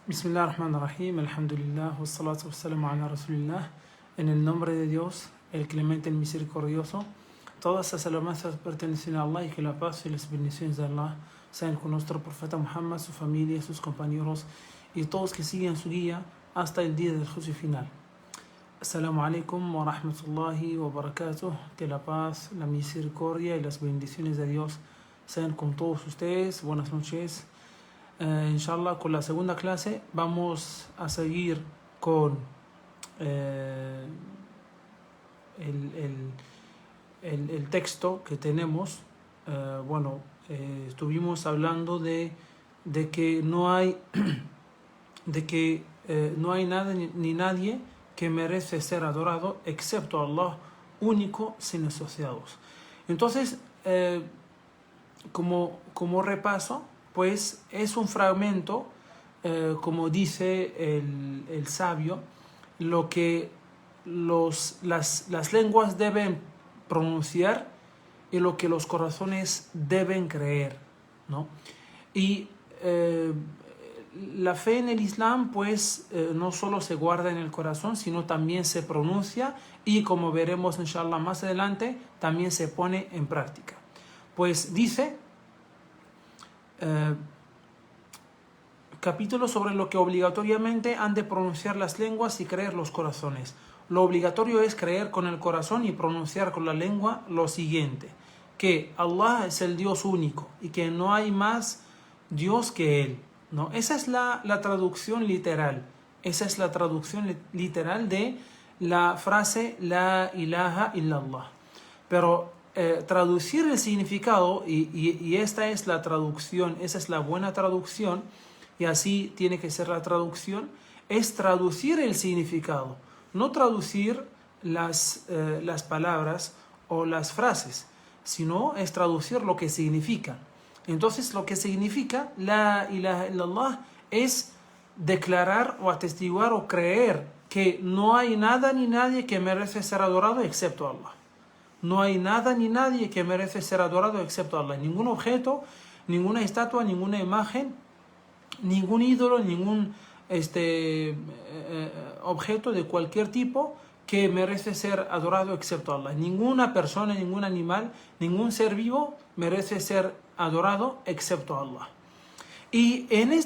Bismillah ar-Rahman ar-Rahim, alhamdulillah, wassalatu wassalamu ala rasulillah. En el nombre de Dios, el clemente, el misericordioso, todas las alabanzas pertenecen a Allah y que la paz y las bendiciones de Allah sean con nuestro profeta Muhammad, su familia, sus compañeros y todos que siguen su guía hasta el día del juicio final. Assalamu alaikum wa rahmatullahi wa barakatuh. Que la paz, la misericordia y las bendiciones de Dios sean con todos ustedes. Buenas noches. Inshallah, con la segunda clase vamos a seguir con el texto que tenemos. Estuvimos hablando de que no hay no hay nada ni nadie que merece ser adorado excepto Allah, único, sin asociados. Entonces, como repaso, pues es un fragmento, como dice el sabio, lo que las lenguas deben pronunciar y lo que los corazones deben creer, ¿no? Y la fe en el Islam, pues, no solo se guarda en el corazón, sino también se pronuncia y, como veremos inshallah más adelante, también se pone en práctica. Pues dice, capítulo sobre lo que obligatoriamente han de pronunciar las lenguas y creer los corazones. Lo obligatorio es creer con el corazón y pronunciar con la lengua lo siguiente: que Allah es el Dios único y que no hay más Dios que Él, ¿no? Esa es la traducción literal. Esa es la traducción literal de la frase La ilaha illallah. Pero traducir el significado, y esta es la traducción, esa es la buena traducción, y así tiene que ser la traducción, es traducir el significado, no traducir las palabras o las frases, sino es traducir lo que significa. Entonces, lo que significa La ilaha illallah es declarar o atestiguar o creer que no hay nada ni nadie que merece ser adorado excepto Allah. No hay nada ni nadie que merece ser adorado excepto Allah. Ningún objeto, ninguna estatua, ninguna imagen, ningún ídolo, ningún objeto de cualquier tipo que merece ser adorado excepto Allah. Ninguna persona, ningún animal, ningún ser vivo merece ser adorado excepto Allah. Y el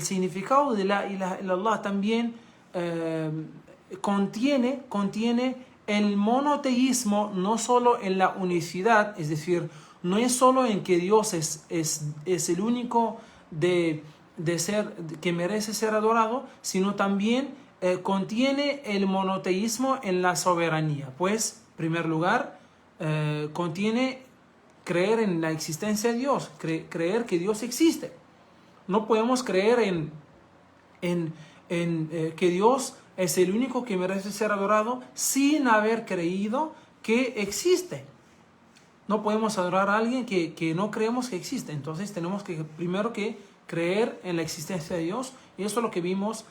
significado de la ilaha illallah también contiene el monoteísmo, no solo en la unicidad, es decir, no es solo en que Dios es el único que merece ser adorado, sino también contiene el monoteísmo en la soberanía. Pues, en primer lugar, contiene creer en la existencia de Dios, creer que Dios existe. No podemos creer en que Dios es el único que merece ser adorado sin haber creído que existe. No podemos adorar a alguien que no creemos que existe. Entonces tenemos que primero que creer en la existencia de Dios, y eso es lo que vimos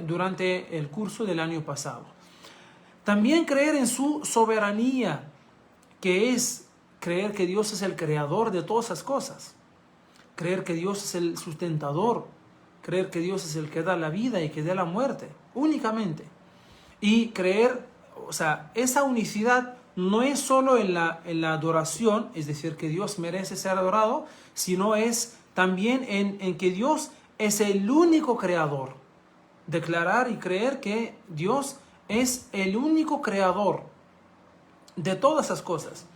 durante el curso del año pasado. También creer en su soberanía, que es creer que Dios es el creador de todas esas cosas, creer que Dios es el sustentador, creer que Dios es el que da la vida y que da la muerte, únicamente. Y creer, o sea, esa unicidad no es solo en la adoración, es decir, que Dios merece ser adorado, sino es también en que Dios es el único creador. Declarar y creer que Dios es el único creador de todas esas cosas.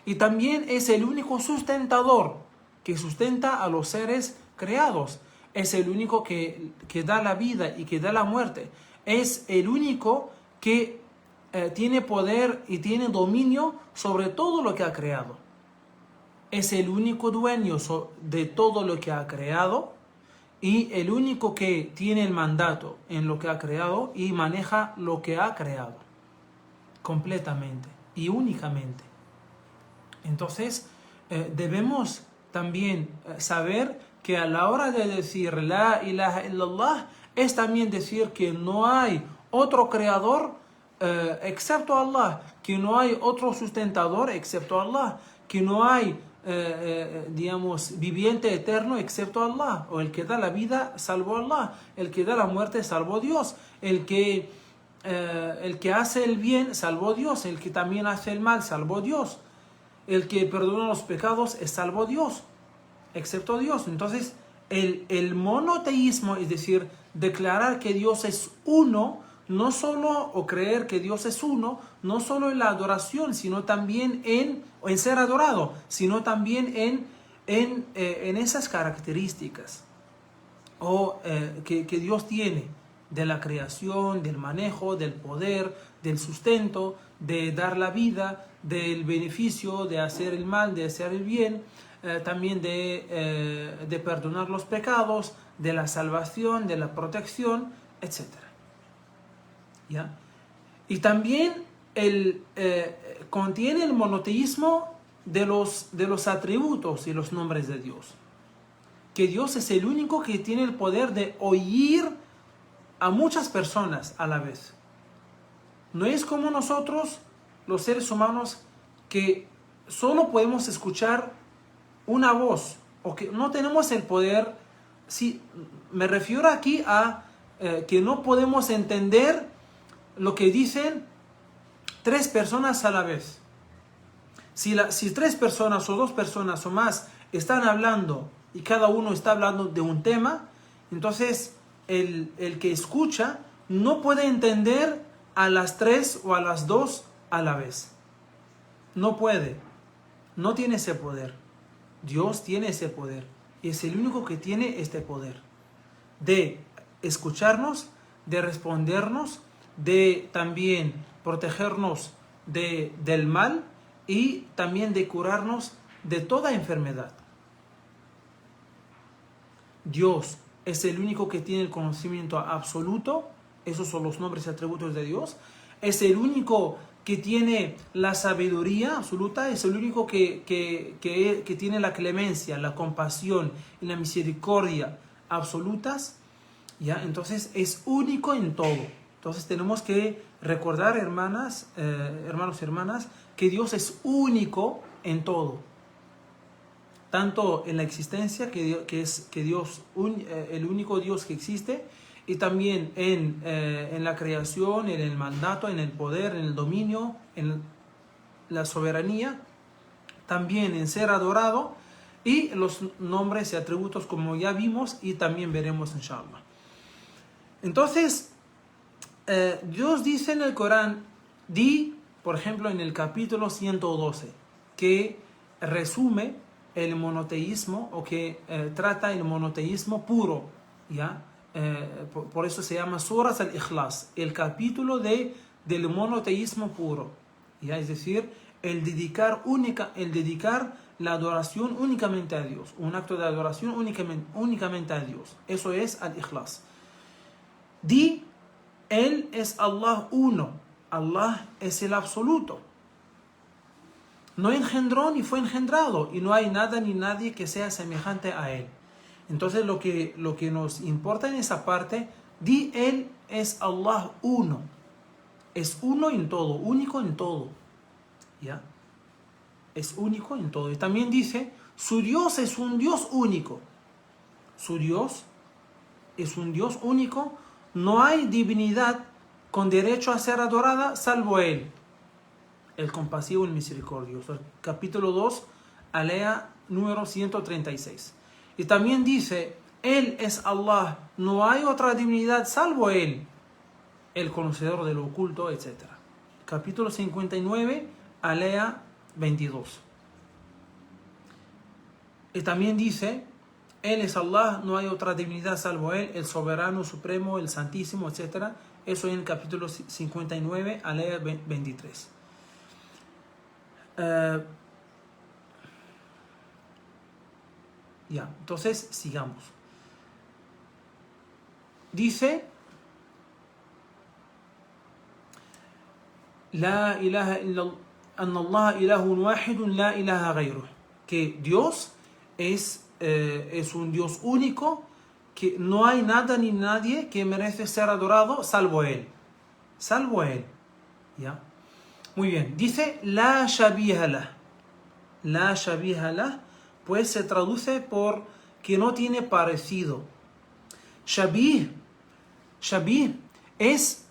Y también es el único sustentador que sustenta a los seres creados. Es el único que da la vida y que da la muerte. Es el único que tiene poder y tiene dominio sobre todo lo que ha creado. Es el único dueño de todo lo que ha creado y el único que tiene el mandato en lo que ha creado y maneja lo que ha creado completamente y únicamente. Entonces, debemos también saber que a la hora de decir La ilaha illallah es también decir que no hay otro creador excepto Allah, que no hay otro sustentador excepto Allah, que no hay digamos, viviente eterno excepto Allah, o el que da la vida salvo Allah, el que da la muerte salvo Dios, el que hace el bien salvo Dios, el que también hace el mal salvo Dios, el que perdona los pecados es salvo Dios, excepto Dios. Entonces el monoteísmo, es decir, declarar que Dios es uno, no solo, o creer que Dios es uno, no solo en la adoración, sino también en ser adorado, sino también en esas características que Dios tiene de la creación, del manejo, del poder, del sustento, de dar la vida, del beneficio, de hacer el mal, de hacer el bien, también de perdonar los pecados, de la salvación, de la protección, etc. ¿Ya? Y también contiene el monoteísmo de los atributos y los nombres de Dios. Que Dios es el único que tiene el poder de oír a muchas personas a la vez. No es como nosotros, los seres humanos, que solo podemos escuchar una voz, o que no tenemos el poder. Sí, me refiero aquí a que no podemos entender lo que dicen tres personas a la vez. Si tres personas o dos personas o más están hablando y cada uno está hablando de un tema, entonces el que escucha no puede entender a las tres o a las dos a la vez. No puede. No tiene ese poder. Dios tiene ese poder. Y es el único que tiene este poder de escucharnos, de respondernos, de también protegernos del mal y también de curarnos de toda enfermedad. Dios es el único que tiene el conocimiento absoluto. Esos son los nombres y atributos de Dios. Es el único que tiene la sabiduría absoluta. Es el único que tiene la clemencia, la compasión y la misericordia absolutas. ¿Ya? Entonces es único en todo. Entonces tenemos que recordar, hermanos y hermanas, que Dios es único en todo. Tanto en la existencia, que es Dios, el único Dios que existe, y también en la creación, en el mandato, en el poder, en el dominio, en la soberanía, también en ser adorado, y los nombres y atributos como ya vimos y también veremos inshallah. Entonces, Dios dice en el Corán, por ejemplo, en el capítulo 112, que resume el monoteísmo, o que trata el monoteísmo puro, ¿ya? Por eso se llama Suras al-Ikhlas, el capítulo del monoteísmo puro, ¿ya? Es decir, el dedicar la adoración únicamente a Dios, un acto de adoración únicamente a Dios. Eso es al-Ikhlas. Él es Allah uno. Allah es el absoluto. No engendró ni fue engendrado, y no hay nada ni nadie que sea semejante a Él. Entonces lo que nos importa en esa parte, Él es Allah uno. Es uno en todo, único en todo. ¿Ya? Es único en todo. Y también dice, su Dios es un Dios único. Su Dios es un Dios único. No hay divinidad con derecho a ser adorada salvo Él, el compasivo y el misericordioso. Capítulo 2, alea número 136. Y también dice, Él es Allah, no hay otra divinidad salvo Él, el conocedor de lo oculto, etc. Capítulo 59, alea 22. Y también dice, Él es Allah, no hay otra divinidad salvo Él, el soberano supremo, el santísimo, etc. Eso en el capítulo 59, alea 23. Ya, entonces sigamos. Dice, La ilaha illallah, anna Allah ilahun wahidun la ilaha ghayruh, que Dios es un Dios único, que no hay nada ni nadie que merece ser adorado salvo Él. Salvo Él. ¿Ya? Muy bien. Dice, la shabiha lah. la shabiha lah, pues se traduce por que no tiene parecido. Shabih es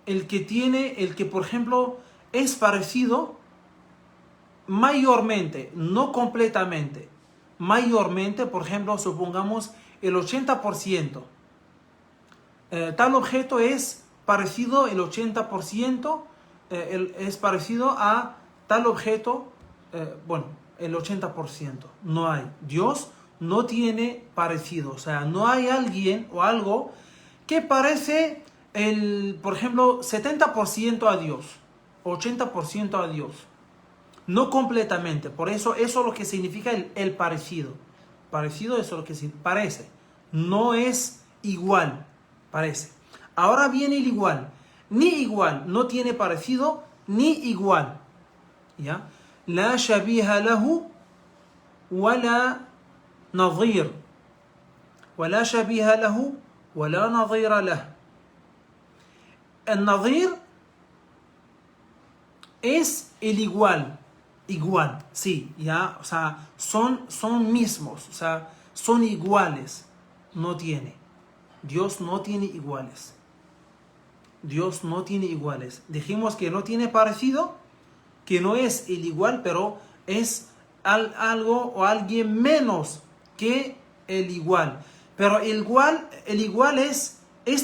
el que por ejemplo es parecido mayormente, no completamente. Mayormente, por ejemplo, supongamos el 80%. Tal objeto es parecido el 80%, es parecido a tal objeto, el 80%. No hay. Dios no tiene parecido. O sea, no hay alguien o algo que parece por ejemplo, 70% a Dios, 80% a Dios. No completamente. Por eso es lo que significa el parecido. Parecido es lo que parece. No es igual. Parece. Ahora viene el igual. Ni igual. No tiene parecido ni igual. ¿Ya? La shabiha lahu wala nadhir. Wala shabiha lahu wala nadhira lah. El nadhir es el igual. Igual, sí, ya, o sea, son mismos, o sea, son iguales. No tiene. Dios no tiene iguales. Dios no tiene iguales. Dijimos que no tiene parecido, que no es el igual, pero es algo o alguien menos que el igual. Pero el igual es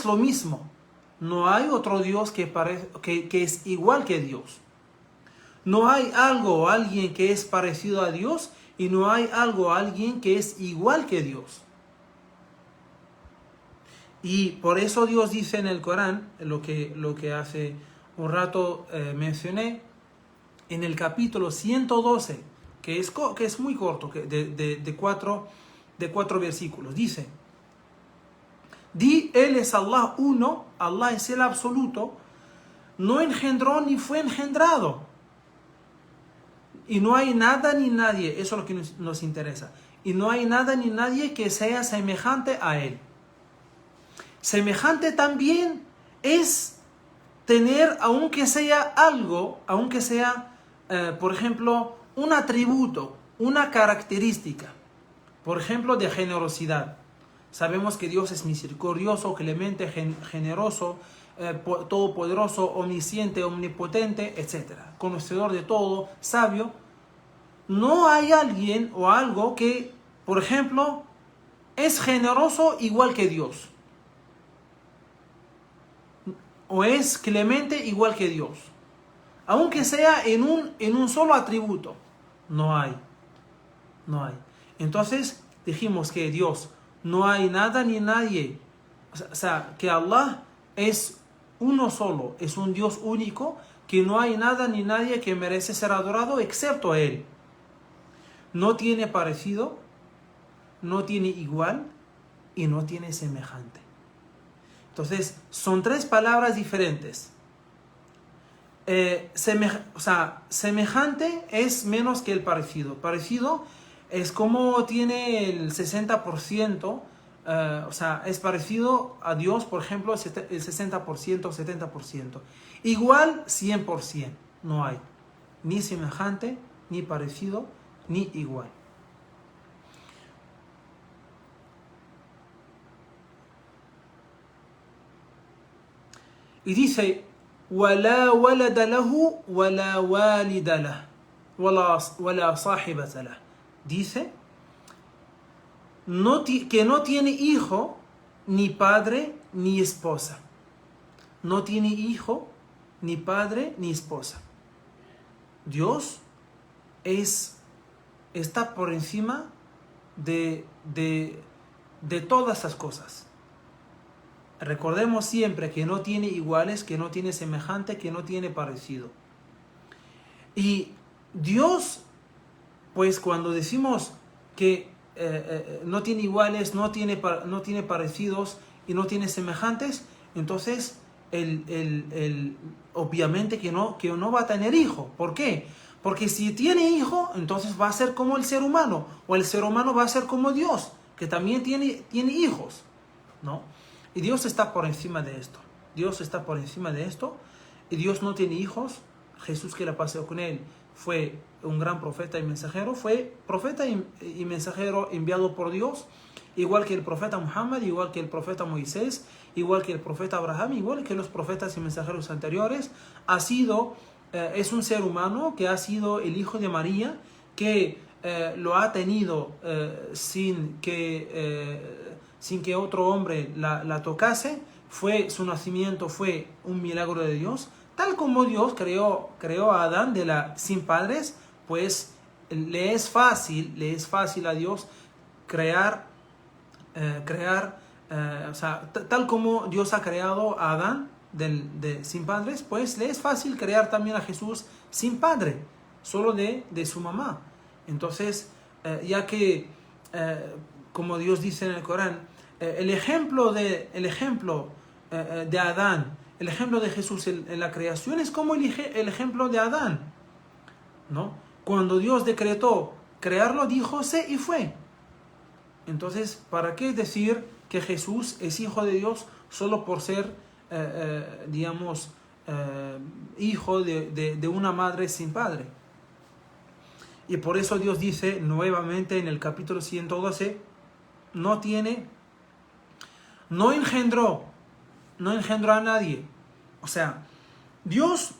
lo mismo. No hay otro Dios que es igual que Dios. No hay algo o alguien que es parecido a Dios y no hay algo o alguien que es igual que Dios. Y por eso Dios dice en el Corán, lo que hace un rato mencioné, en el capítulo 112, que es muy corto, de cuatro versículos, dice: Di, Él es Allah uno, Allah es el absoluto, no engendró ni fue engendrado. Y no hay nada ni nadie, eso es lo que nos interesa. Y no hay nada ni nadie que sea semejante a Él. Semejante también es tener, aunque sea algo, aunque sea, por ejemplo, un atributo, una característica, por ejemplo, de generosidad. Sabemos que Dios es misericordioso, clemente, generoso, todopoderoso, omnisciente, omnipotente, etc. Conocedor de todo, sabio. No hay alguien o algo que, por ejemplo, es generoso igual que Dios. O es clemente igual que Dios. Aunque sea en un solo atributo. No hay. No hay. Entonces dijimos que Dios no hay nada ni nadie. O sea, que Allah es uno solo. Es un Dios único. Que no hay nada ni nadie que merece ser adorado excepto Él. No tiene parecido, no tiene igual y no tiene semejante. Entonces, son tres palabras diferentes. Semejante es menos que el parecido. Parecido es como tiene el 60%, o sea, es parecido a Dios, por ejemplo, el 60%, 70%. Igual, 100%. No hay ni semejante, ni parecido, ni igual. Y dice: وَلَا وَلَدَ لَهُ وَلَا وَالِدَ لَهُ وَلَا صَاحِبَةَ لَهُ. Dice que no tiene hijo, ni padre, ni esposa. No tiene hijo, ni padre, ni esposa. Dios está por encima de todas las cosas. Recordemos siempre que no tiene iguales, que no tiene semejante, que no tiene parecido. Y Dios, pues cuando decimos que no tiene iguales, no tiene parecidos y no tiene semejantes, entonces obviamente que no va a tener hijo. ¿Por qué? Porque si tiene hijo, entonces va a ser como el ser humano, o el ser humano va a ser como Dios, que también tiene hijos, ¿no? Y Dios está por encima de esto. Dios está por encima de esto. y Dios no tiene hijos. Jesús, que la pasó con él, fue un gran profeta y mensajero, fue profeta y mensajero enviado por Dios, igual que el profeta Muhammad, igual que el profeta Moisés, igual que el profeta Abraham, igual que los profetas y mensajeros anteriores. Es un ser humano que ha sido el hijo de María, que lo ha tenido sin que otro hombre la tocase. Su nacimiento fue un milagro de Dios. Tal como Dios creó a Adán sin padres, pues le es fácil a Dios crear, tal como Dios ha creado a Adán sin padres, pues le es fácil crear también a Jesús sin padre, solo de su mamá. Entonces, ya que, como Dios dice en el Corán, el ejemplo de Adán, el ejemplo de Jesús en la creación es como el ejemplo de Adán, ¿no? Cuando Dios decretó crearlo, dijo sé y fue. Entonces, ¿para qué decir que Jesús es hijo de Dios solo por ser, hijo de una madre sin padre? Y por eso Dios dice nuevamente en el capítulo 112, no engendró a nadie. O sea, Dios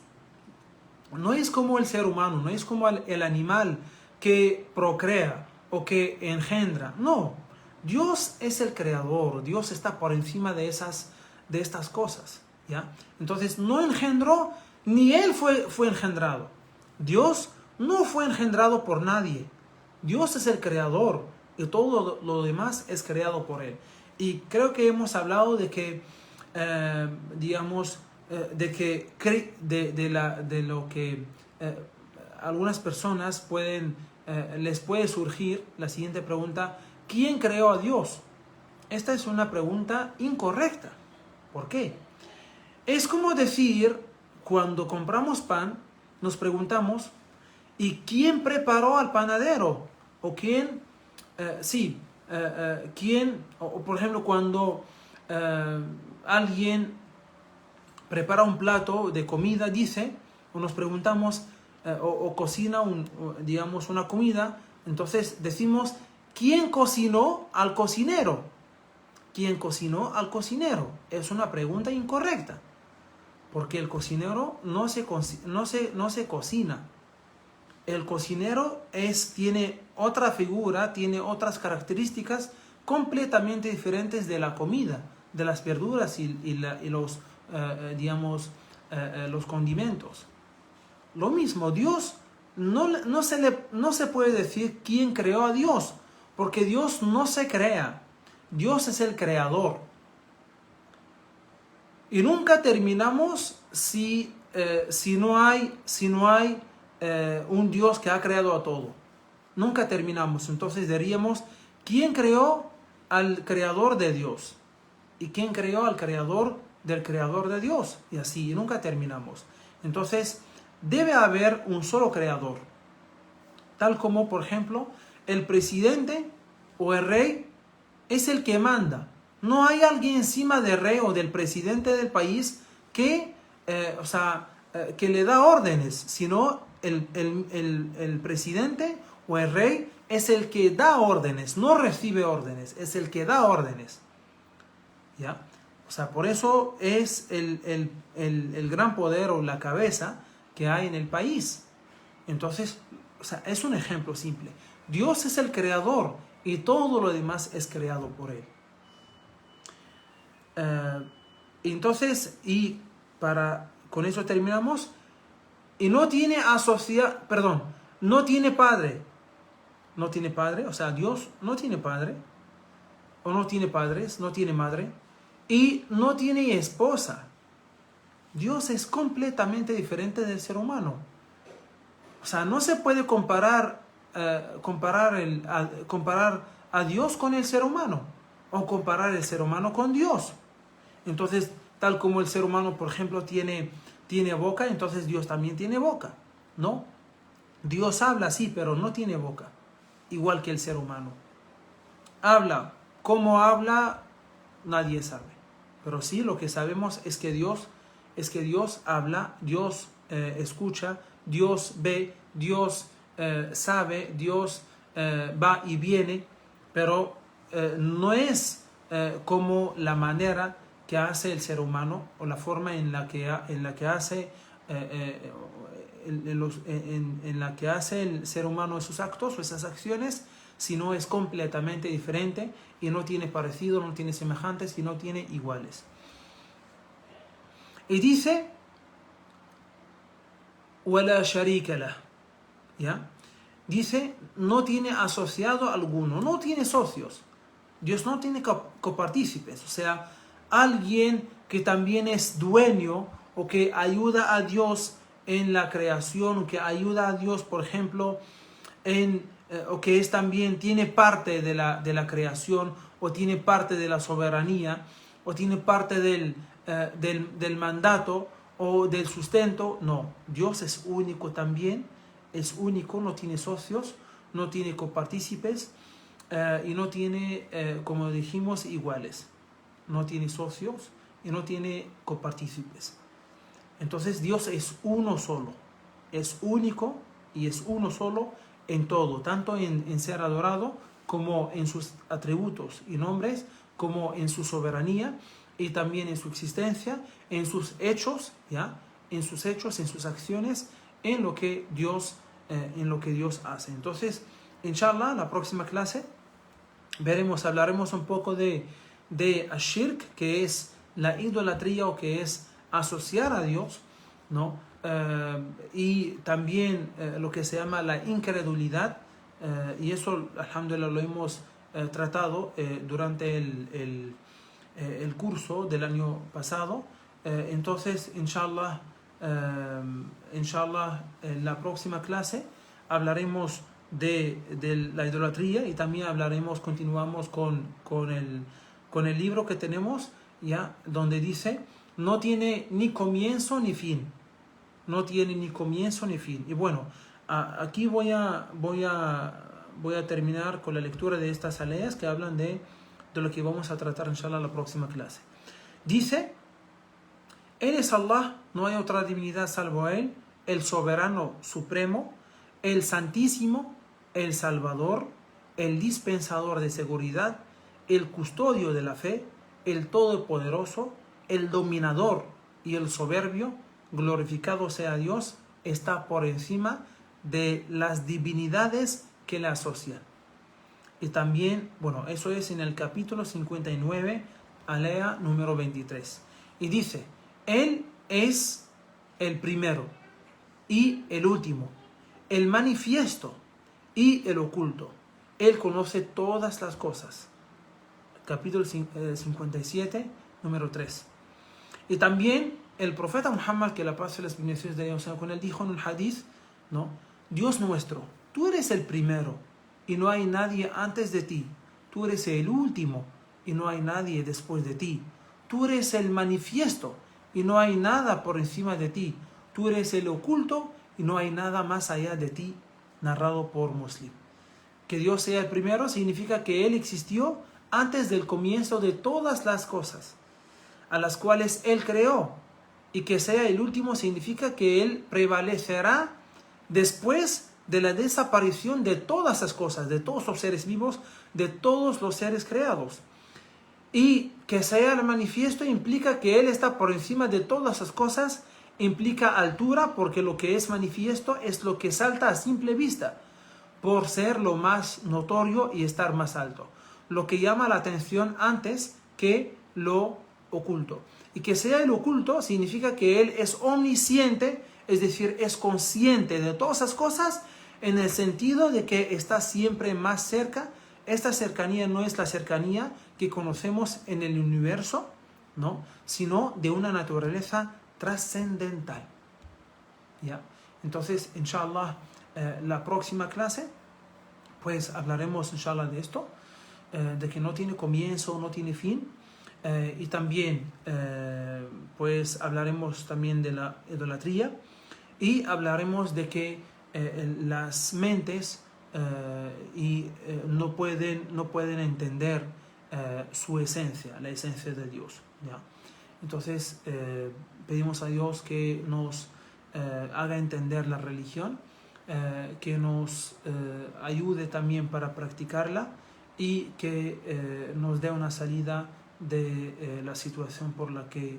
no es como el ser humano, no es como el animal que procrea o que engendra. No, Dios es el creador, Dios está por encima de estas cosas, ¿ya? Entonces no engendró, ni él fue engendrado. Dios no fue engendrado por nadie. Dios es el creador y todo lo demás es creado por él. Y creo que hemos hablado de que, de lo que algunas personas les puede surgir la siguiente pregunta: ¿quién creó a Dios? Esta es una pregunta incorrecta. ¿Por qué? Es como decir, cuando compramos pan, nos preguntamos, ¿y quién preparó al panadero? O quién, por ejemplo, cuando alguien prepara un plato de comida, o nos preguntamos, o cocina una comida, entonces decimos, ¿quién cocinó al cocinero? ¿Quién cocinó al cocinero? Es una pregunta incorrecta, porque el cocinero no se cocina. El cocinero tiene otra figura, tiene otras características completamente diferentes de la comida, de las verduras y los condimentos. Lo mismo, Dios no se puede decir quién creó a Dios, porque Dios no se crea. Dios es el creador. Y nunca terminamos si no hay un Dios que ha creado a todo. Nunca terminamos. Entonces diríamos, ¿quién creó al creador de Dios? ¿Y quién creó al creador del creador de Dios? Y así, y nunca terminamos. Entonces, debe haber un solo creador. Tal como, por ejemplo, el presidente o el rey es el que manda. No hay alguien encima del rey o del presidente del país que le da órdenes, sino el presidente o el rey es el que da órdenes, no recibe órdenes, es el que da órdenes. ¿Ya? O sea, por eso es el gran poder o la cabeza que hay en el país. Entonces, es un ejemplo simple. Dios es el creador y todo lo demás es creado por él. Con eso terminamos. Y no tiene padre. No tiene padre, o sea, Dios no tiene padre, o no tiene padres, no tiene madre, y no tiene esposa. Dios es completamente diferente del ser humano. O sea, no se puede comparar a Dios con el ser humano, o comparar el ser humano con Dios. Entonces, tal como el ser humano, por ejemplo, tiene boca, entonces Dios también tiene boca, ¿no? Dios habla, sí, pero no tiene boca, igual que el ser humano. Habla, ¿cómo habla? Nadie sabe. Pero sí, lo que sabemos es que Dios es que Dios habla, Dios escucha, Dios ve, Dios sabe, Dios va y viene, pero no es como la manera que hace el ser humano o la forma en la que hace en la que hace el ser humano esos actos o esas acciones, sino es completamente diferente y no tiene parecido, no tiene semejantes y no tiene iguales. Y dice وَلَا شَرِيكَ لَهُ, ¿ya? Dice, no tiene asociado alguno, no tiene socios. Dios no tiene copartícipes, o sea, alguien que también es dueño o que ayuda a Dios en la creación, que ayuda a Dios, por ejemplo, o que es también tiene parte de la creación, o tiene parte de la soberanía, o tiene parte del mandato o del sustento. No, Dios es único también, es único, no tiene socios, no tiene copartícipes y no tiene, como dijimos, iguales. No tiene socios y no tiene copartícipes. Entonces Dios es uno solo, es único y es uno solo en todo, tanto en ser adorado como en sus atributos y nombres, como en su soberanía y también en su existencia, en sus hechos, ¿ya? En sus hechos, en sus acciones, en lo que Dios hace. Entonces, inshallah, la próxima clase hablaremos un poco de ashirk, que es la idolatría o que es asociar a Dios, ¿no? Y también lo que se llama la incredulidad, y eso, alhamdulillah, lo hemos tratado durante el curso del año pasado. Entonces, inshallah, en la próxima clase hablaremos de la idolatría y también continuamos con el libro que tenemos, ya, donde dice, no tiene ni comienzo ni fin. No tiene ni comienzo ni fin. Y bueno, aquí voy a terminar con la lectura de estas aleas que hablan de lo que vamos a tratar, inshallah, en la próxima clase. Dice, Él es Allah, no hay otra divinidad salvo Él, el soberano supremo, el santísimo, el salvador, el dispensador de seguridad, el custodio de la fe, el todopoderoso, el dominador y el soberbio, glorificado sea Dios, está por encima de las divinidades que le asocian. Y también, bueno, eso es en el capítulo 59, alea número 23. Y dice, Él es el primero y el último, el manifiesto y el oculto. Él conoce todas las cosas. Capítulo 57, número 3. Y también el profeta Muhammad, que la paz y las bendiciones de Dios sean con él, dijo en un hadith, ¿no? Dios nuestro, tú eres el primero y no hay nadie antes de ti. Tú eres el último y no hay nadie después de ti. Tú eres el manifiesto y no hay nada por encima de ti. Tú eres el oculto y no hay nada más allá de ti. Narrado por Muslim. Que Dios sea el primero significa que Él existió antes del comienzo de todas las cosas, a las cuales Él creó. Y que sea el último significa que Él prevalecerá después de la desaparición de todas las cosas, de todos los seres vivos, de todos los seres creados. Y que sea el manifiesto implica que Él está por encima de todas las cosas, implica altura, porque lo que es manifiesto es lo que salta a simple vista, por ser lo más notorio y estar más alto. Lo que llama la atención antes que lo oculto. Y que sea el oculto significa que Él es omnisciente, es decir, es consciente de todas esas cosas, en el sentido de que está siempre más cerca. Esta cercanía no es la cercanía que conocemos en el universo, ¿no? Sino de una naturaleza trascendental. ¿Ya? Entonces, inshallah, la próxima clase, pues hablaremos, inshallah, de esto, de que no tiene comienzo, no tiene fin. Y también, pues hablaremos también de la idolatría y hablaremos de que las mentes no pueden entender su esencia, la esencia de Dios, ¿ya? Entonces pedimos a Dios que nos haga entender la religión, que nos ayude también para practicarla y que nos dé una salida de la situación por la que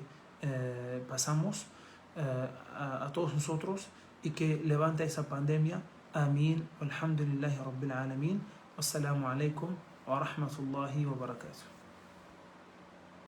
pasamos a todos nosotros, y que levante esa pandemia. Amén. Alhamdulillahi Rabbil Alamin. Wassalamu alaikum wa rahmatullahi wa barakatuh.